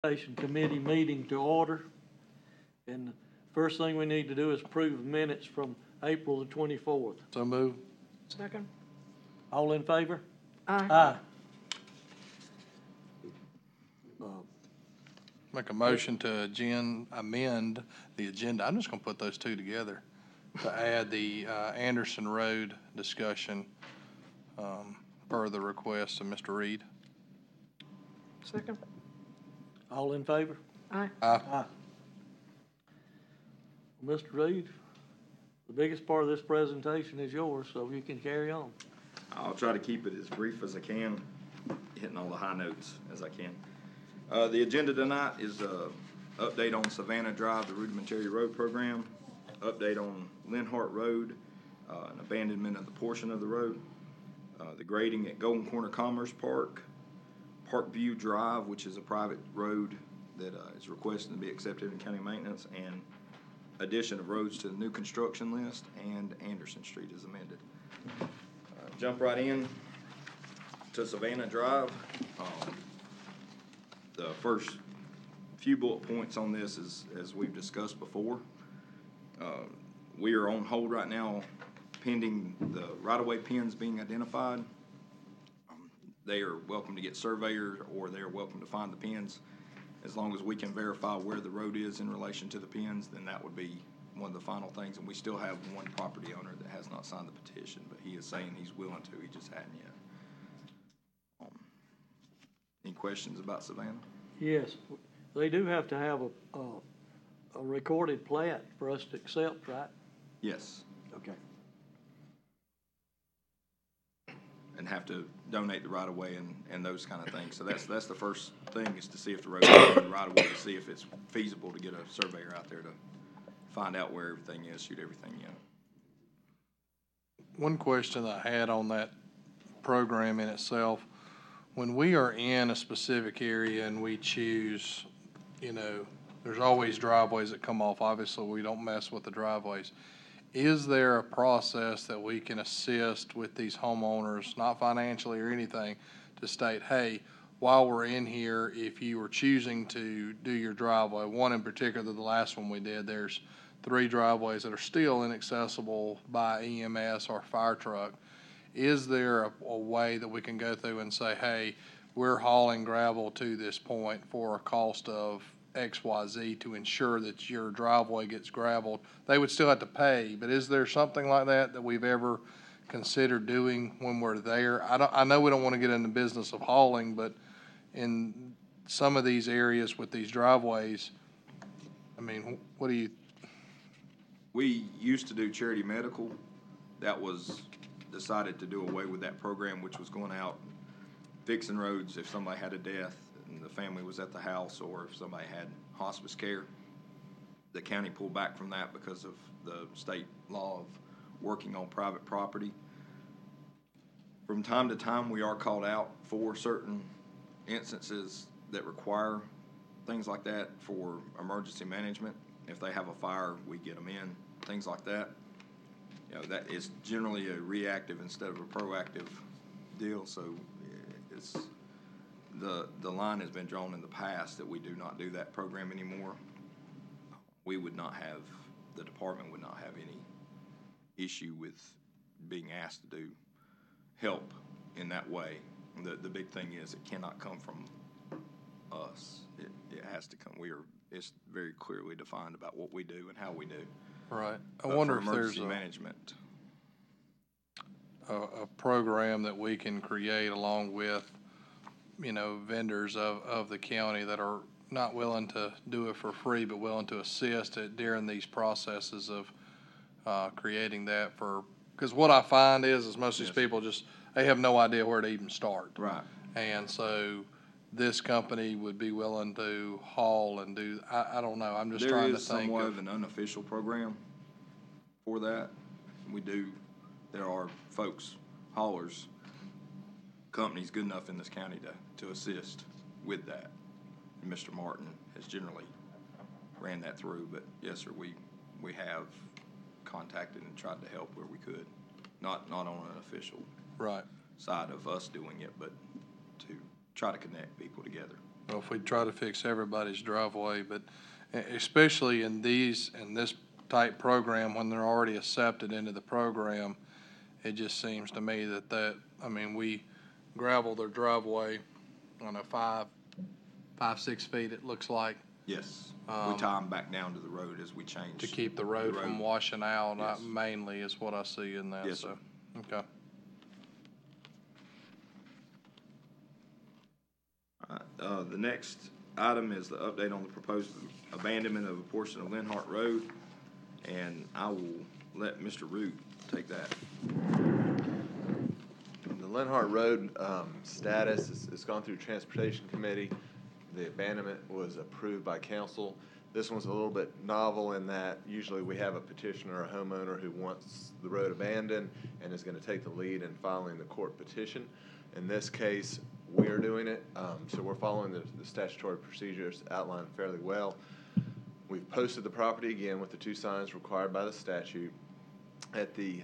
Station Committee meeting to order. And the first thing we need to do is approve minutes from April the 24th. So move. Second. All in favor? Aye. Aye. Make a motion to amend the agenda. I'm just gonna put those two together to add the Anderson Road discussion per the request of Mr. Reed. Second. All in favor? Aye. Aye. Well, Mr. Reed, the biggest part of this presentation is yours, so you can carry on. I'll try to keep it as brief as I can, hitting all the high notes as I can. The agenda tonight is update on Savannah Drive, the rudimentary road program, update on Linhart Road, an abandonment of the portion of the road, the grading at Golden Corner Commerce Park, Parkview Drive, which is a private road that is requested to be accepted in county maintenance, and addition of roads to the new construction list, and Anderson Street is amended. Jump right in to Savannah Drive. The first few bullet points on this is, as we've discussed before, we are on hold right now pending the right-of-way pins being identified. They are welcome to get surveyors, or they are welcome to find the pins. As long as we can verify where the road is in relation to the pins, then that would be one of the final things. And we still have one property owner that has not signed the petition, but he is saying he's willing to, he just hadn't yet. Any questions about Savannah? Yes, they do have to have a recorded plat for us to accept, right? Yes. Okay. And have to donate the right-of-way and those kind of things. So that's the first thing, is to see if the road is in the right-of-way, to see if it's feasible to get a surveyor out there to find out where everything is, shoot everything in. One question I had on that program in itself, when we are in a specific area and we choose, there's always driveways that come off. Obviously, we don't mess with the driveways. Is there a process that we can assist with these homeowners, not financially or anything, to state, hey, while we're in here, if you were choosing to do your driveway, one in particular, the last one we did, there's 3 driveways that are still inaccessible by EMS or fire truck. Is there a way that we can go through and say, hey, we're hauling gravel to this point for a cost of XYZ to ensure that your driveway gets gravelled? They would still have to pay, but is there something like that we've ever considered doing when we're there? I know we don't want to get in the business of hauling, but in some of these areas with these driveways, what do you? We used to do charity medical. That was decided to do away with that program, which was going out fixing roads if somebody had a death and the family was at the house, or if somebody had hospice care. The county pulled back from that because of the state law of working on private property. From time to time, we are called out for certain instances that require things like that for emergency management. If they have a fire, we get them in, things like that. That is generally a reactive instead of a proactive deal. So it's the line has been drawn in the past that we do not do that program anymore. We would not have, the department would not have any issue with being asked to do help in that way. The big thing is it cannot come from us. It has to come. It's very clearly defined about what we do and how we do. Right. I wonder if there's emergency management. A program that we can create along with, vendors of the county that are not willing to do it for free, but willing to assist it during these processes of creating that because what I find is most of these people they have no idea where to even start. Right. And so this company would be willing to haul and do, I don't know, I'm just trying to think. There is somewhat of an unofficial program for that. There are folks, haulers, companies good enough in this county to assist with that. And Mr. Martin has generally ran that through, but yes, sir, we have contacted and tried to help where we could. Not on an official right side of us doing it, but to try to connect people together. Well, if we try to fix everybody's driveway, but especially in this type program, when they're already accepted into the program, it just seems to me we gravel their driveway on a 6 feet, it looks like, Yes, we tie them back down to the road as we change. to keep the road from washing out, Yes. mainly is what I see in that, Yes, so, sir. okay. The next item is the update on the proposed abandonment of a portion of Linhart Road, and I will let Mr. Root take that. The Linhart Road status, it's gone through Transportation Committee. The abandonment was approved by council. This one's a little bit novel in that usually we have a petitioner or a homeowner who wants the road abandoned and is going to take the lead in filing the court petition. In this case, we're doing it, so we're following the statutory procedures outlined fairly well. We've posted the property again with the 2 signs required by the statute at the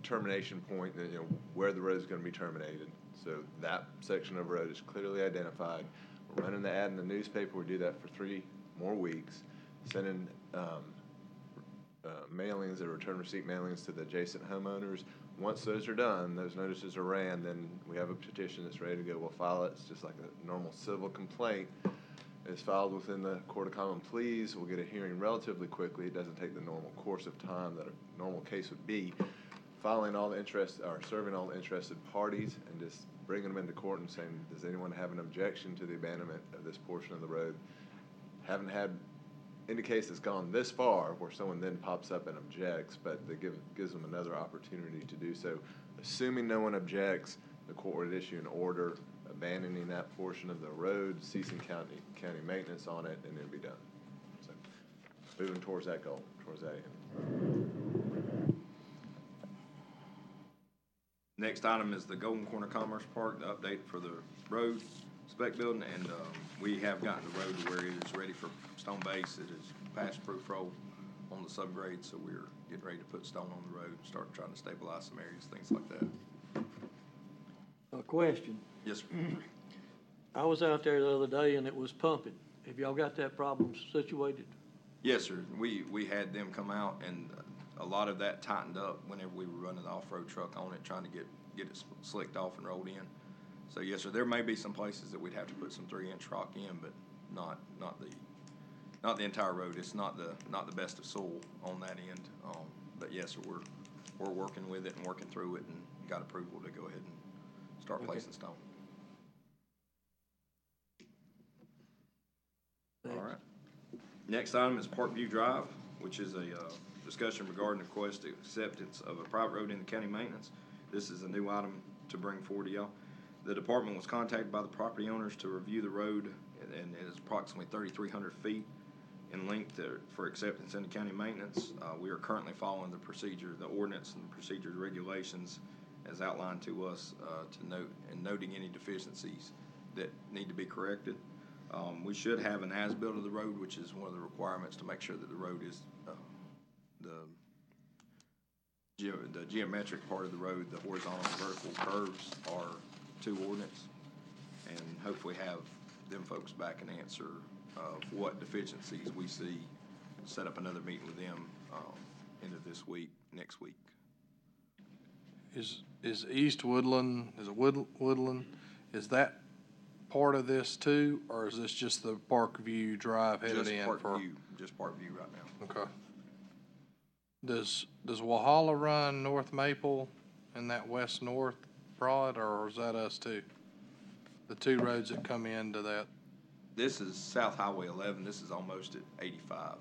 termination point, where the road is going to be terminated. So that section of road is clearly identified. We're running the ad in the newspaper. We do that for 3 more weeks, sending mailings or return receipt mailings to the adjacent homeowners. Once those are done, those notices are ran, then we have a petition that's ready to go. We'll file it. It's just like a normal civil complaint. It's filed within the Court of Common Pleas. We'll get a hearing relatively quickly. It doesn't take the normal course of time that a normal case would be. Filing all the interest, or serving all the interested parties, and just bringing them into court and saying, does anyone have an objection to the abandonment of this portion of the road? Haven't had any case that's gone this far where someone then pops up and objects, but it gives them another opportunity to do so. Assuming no one objects, the court would issue an order abandoning that portion of the road, ceasing county maintenance on it, and it'll be done. So, moving towards that goal, towards that end. Next item is the Golden Corner Commerce Park, the update for the road spec building, and we have gotten the road to where it is ready for stone base. It is past proof roll on the subgrade, so we're getting ready to put stone on the road, start trying to stabilize some areas, things like that. A question. Yes, sir. I was out there the other day and it was pumping. Have y'all got that problem situated? Yes, sir. We had them come out, and a lot of that tightened up whenever we were running the off-road truck on it, trying to get it slicked off and rolled in. So yes, sir, there may be some places that we'd have to put some 3-inch rock in, but not the entire road. It's not the best of soil on that end. But yes, sir, we're working with it and working through it, and got approval to go ahead and start placing stone. Thanks. All right. Next item is Parkview Drive, which is a discussion regarding the request acceptance of a private road in the county maintenance. This is a new item to bring forward to y'all. The department was contacted by the property owners to review the road, and it is approximately 3,300 feet in length for acceptance into county maintenance. We are currently following the procedure, the ordinance and procedure regulations as outlined to us to note and noting any deficiencies that need to be corrected. We should have an as-built of the road, which is one of the requirements to make sure that the road is the geometric part of the road, the horizontal and vertical curves are to ordinance, and hopefully have them folks back and answer what deficiencies we see. Set up another meeting with them end of this week, next week. Is East Woodland, Woodland, is that part of this too, or is this just the Parkview Drive headed in for? Just Parkview right now. Okay. Does Walhalla run North Maple in that west-north prod, or is that us too? The 2 roads that come into that? This is South Highway 11. This is almost at 85.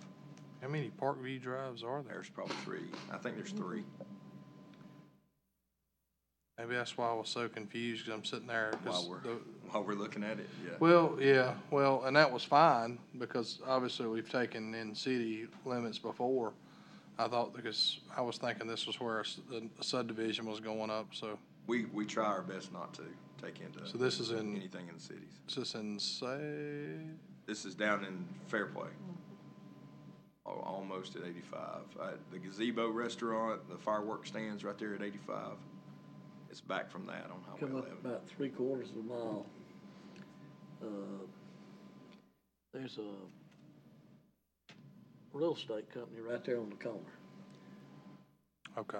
How many Parkview Drives are there? There's probably 3. I think there's 3. Maybe that's why I was so confused, because I'm sitting there. While we're looking at it, yeah. Well, yeah, and that was fine, because obviously we've taken in city limits before. I thought, because I was thinking this was where a subdivision was going up, so. We try our best not to take into So this is in. anything in the cities. Is this in, say? This is down in Fairplay. Almost at 85. The gazebo restaurant, the fireworks stands right there at 85. It's back from that on Highway Come 11. up about 3/4 of a mile. There's a real estate company right there on the corner. Okay.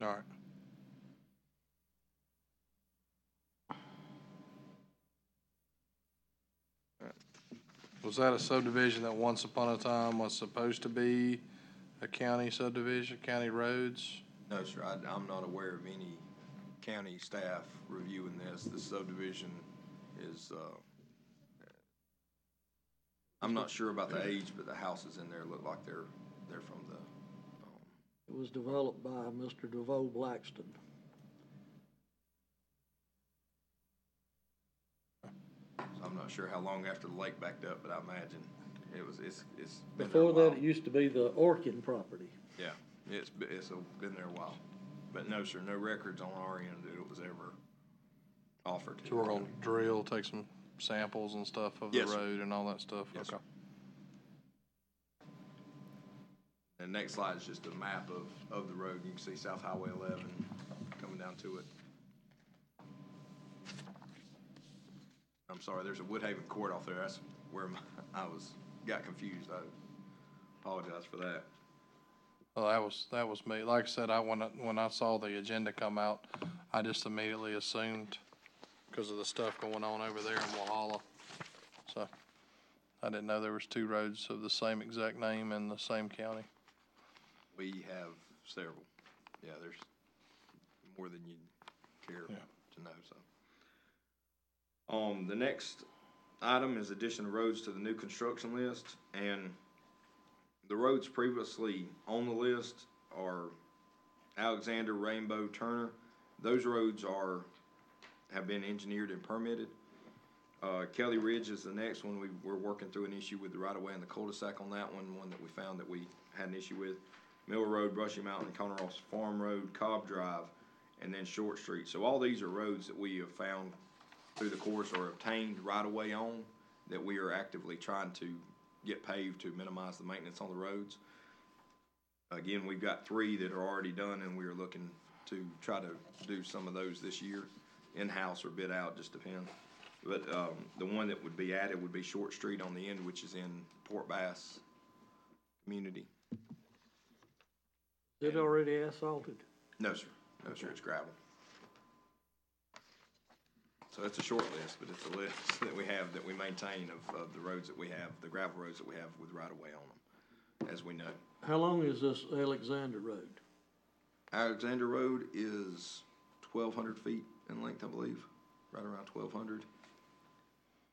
All right. Was that a subdivision that once upon a time was supposed to be a county subdivision, county roads? No, sir, I'm not aware of any county staff reviewing this. The subdivision is, I'm not sure about the age, but the houses in there look like they're from the, It was developed by Mr. DeVoe Blackston. I'm not sure how long after the lake backed up, but I imagine it's been there a Before that, while. it used to be the Orkin property. Yeah, it's been there a while. But no, sir, no records on our end that it was ever offered. So we're gonna drill, take some samples and stuff of the Yes, sir. road and all that stuff? Yes, sir. Okay. The next slide is just a map of the road. You can see South Highway 11 coming down to it. I'm sorry, there's a Woodhaven Court off there. That's where got confused. I apologize for that. Well, that was me. Like I said, when I saw the agenda come out, I just immediately assumed, because of the stuff going on over there in Walhalla. So, I didn't know there was two roads of the same exact name in the same county. We have several. Yeah, there's more than you'd care Yeah. to know, so. The next item is addition of roads to the new construction list, and the roads previously on the list are Alexander, Rainbow, Turner. Those roads have been engineered and permitted. Kelly Ridge is the next one. We're working through an issue with the right-of-way and the cul-de-sac on that one that we found that we had an issue with. Mill Road, Brushy Mountain, Conner Ross Farm Road, Cobb Drive, and then Short Street. So all these are roads that we have found through the course or obtained right-of-way on that we are actively trying to get paved to minimize the maintenance on the roads. Again, we've got 3 that are already done, and we are looking to try to do some of those this year, in-house or bid out, just depends. But the one that would be added would be Short Street on the end, which is in Port Bass community. Is it already asphalted? No, sir. No, sir, it's gravel. So it's a short list, but it's a list that we have, that we maintain of the roads that we have, the gravel roads that we have with right-of-way on them, as we know. How long is this Alexander Road? Alexander Road is 1,200 feet in length, I believe, right around 1,200.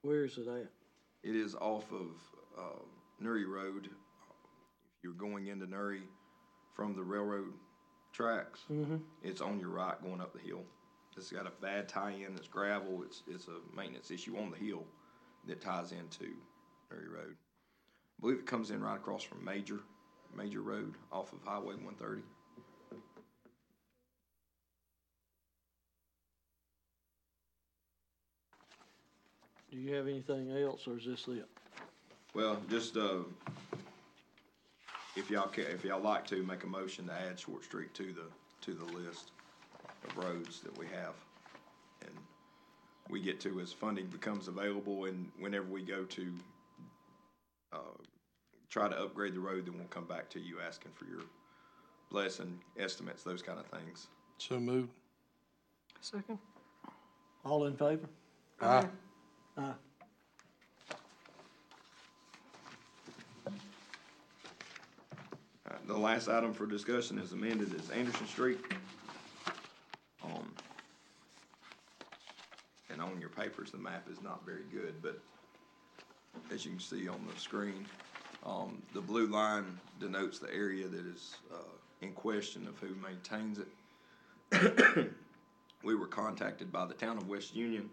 Where is it at? It is off of Nuri Road. If you're going into Nuri from the railroad tracks, it's on your right going up the hill. It's got a bad tie-in. It's gravel. It's a maintenance issue on the hill that ties into Nuri Road. I believe it comes in right across from Major Road off of Highway 130. Do you have anything else, or is this it? Well, just if y'all like to make a motion to add Short Street to the list of roads that we have, and we get to as funding becomes available, and whenever we go to try to upgrade the road, then we'll come back to you asking for your blessing, estimates, those kind of things. So moved. Second? All in favor? Aye. Aye. The last item for discussion is amended is Anderson Street. And on your papers, the map is not very good, but as you can see on the screen, the blue line denotes the area that is in question of who maintains it. We were contacted by the town of West Union,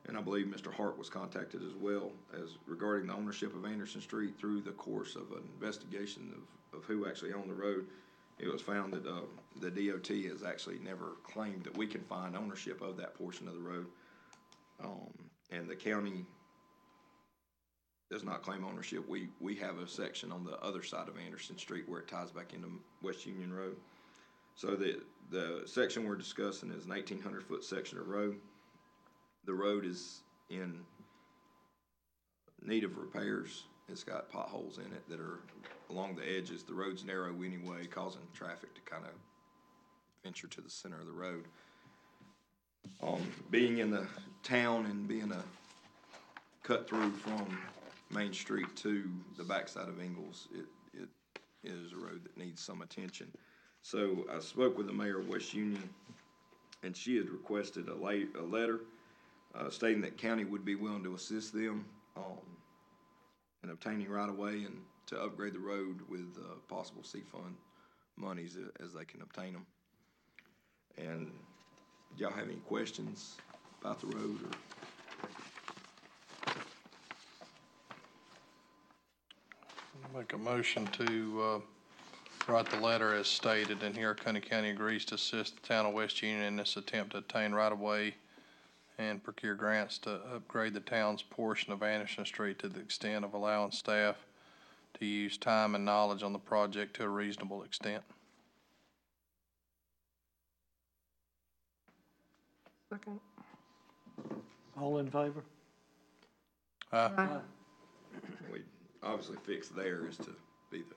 and I believe Mr. Hart was contacted as well, as regarding the ownership of Anderson Street. Through the course of an investigation of who actually owned the road, it was found that the DOT has actually never claimed that we can find ownership of that portion of the road. And the county does not claim ownership. We have a section on the other side of Anderson Street where it ties back into West Union Road. So the section we're discussing is an 1,800-foot section of road. The road is in need of repairs. It's got potholes in it that are along the edges. The road's narrow anyway, causing traffic to kind of venture to the center of the road. Being in the town and being a cut through from Main Street to the backside of Ingalls, it is a road that needs some attention. So I spoke with the mayor of West Union, and she had requested a letter stating that county would be willing to assist them in obtaining right-of-way and to upgrade the road with possible C-fund monies as they can obtain them. And y'all have any questions about the road or? Make a motion to write the letter as stated, and here Oconee County agrees to assist the town of West Union in this attempt to obtain right-of-way and procure grants to upgrade the town's portion of Anderson Street to the extent of allowing staff to use time and knowledge on the project to a reasonable extent. Second. All in favor? Aye. We obviously fix there is to be the,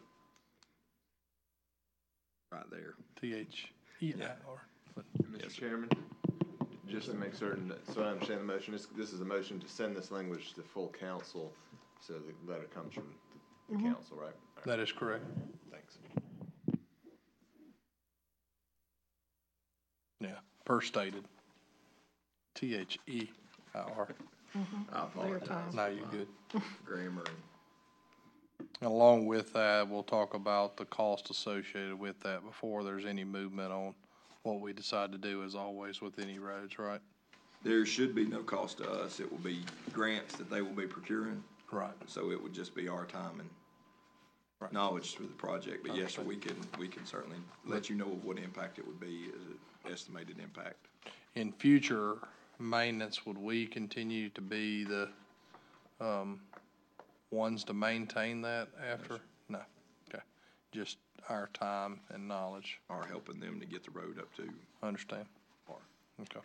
right there. THEIR. Mr. Chairman, just to make certain, so I understand the motion, this is a motion to send this language to full council, so the letter comes from the council, right? All right. That is correct. Thanks. Yeah, per stated. THEIR. I apologize. Now you're good. Grammar and Along with that, we'll talk about the cost associated with that before there's any movement on what we decide to do, as always with any roads, right? there should be no cost to us. It will be grants that they will be procuring. Right. So it would just be our time and Right. knowledge for the project. But yes, sir, we can certainly let you know of what impact it would be as an estimated impact. In future maintenance, would we continue to be the, ones to maintain that after? No, okay, just our time and knowledge, Or helping them to get the road up to understand, par. okay.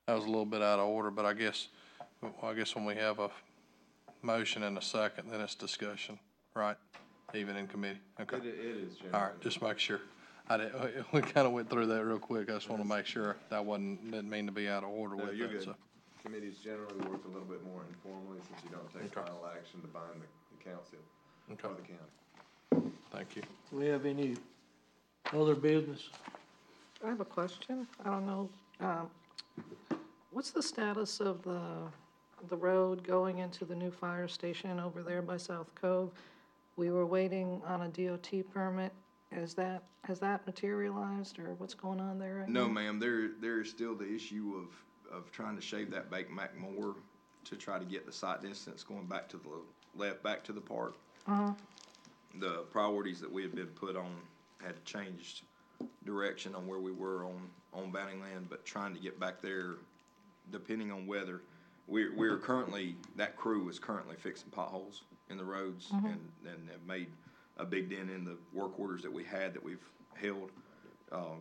That was a little bit out of order, but I guess when we have a motion and a second, then it's discussion, right? Even in committee, okay. It is generally. All right, just make sure. We kind of went through that real quick. I just want to make sure that didn't mean to be out of order No, with you're that, good. so. Committees generally work a little bit more informally since you don't take Okay. final action to bind the council Okay. or the county. Thank you. Do we have any other business? I have a question. I don't know, what's the status of the road going into the new fire station over there by South Cove? We were waiting on a DOT permit. Has that materialized, or what's going on there right now? No, ma'am, there is still the issue of trying to shave that bank back more to try to get the sight distance going back to the left, back to the park. Uh-huh. The priorities that we had been put on had changed direction on where we were on Bounty Land, but trying to get back there, depending on weather. We're currently, that crew is currently fixing potholes in the roads and have made a big dent in the work orders that we had that we've held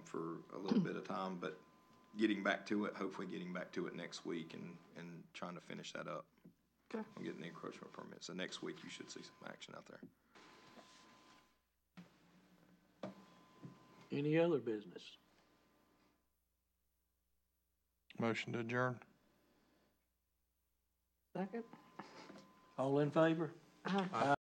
for a little bit of time, but hopefully getting back to it next week and trying to finish that up. Okay. I'm getting the encroachment permit, so next week you should see some action out there. Any other business? Motion to adjourn. Second? All in favor? Aye.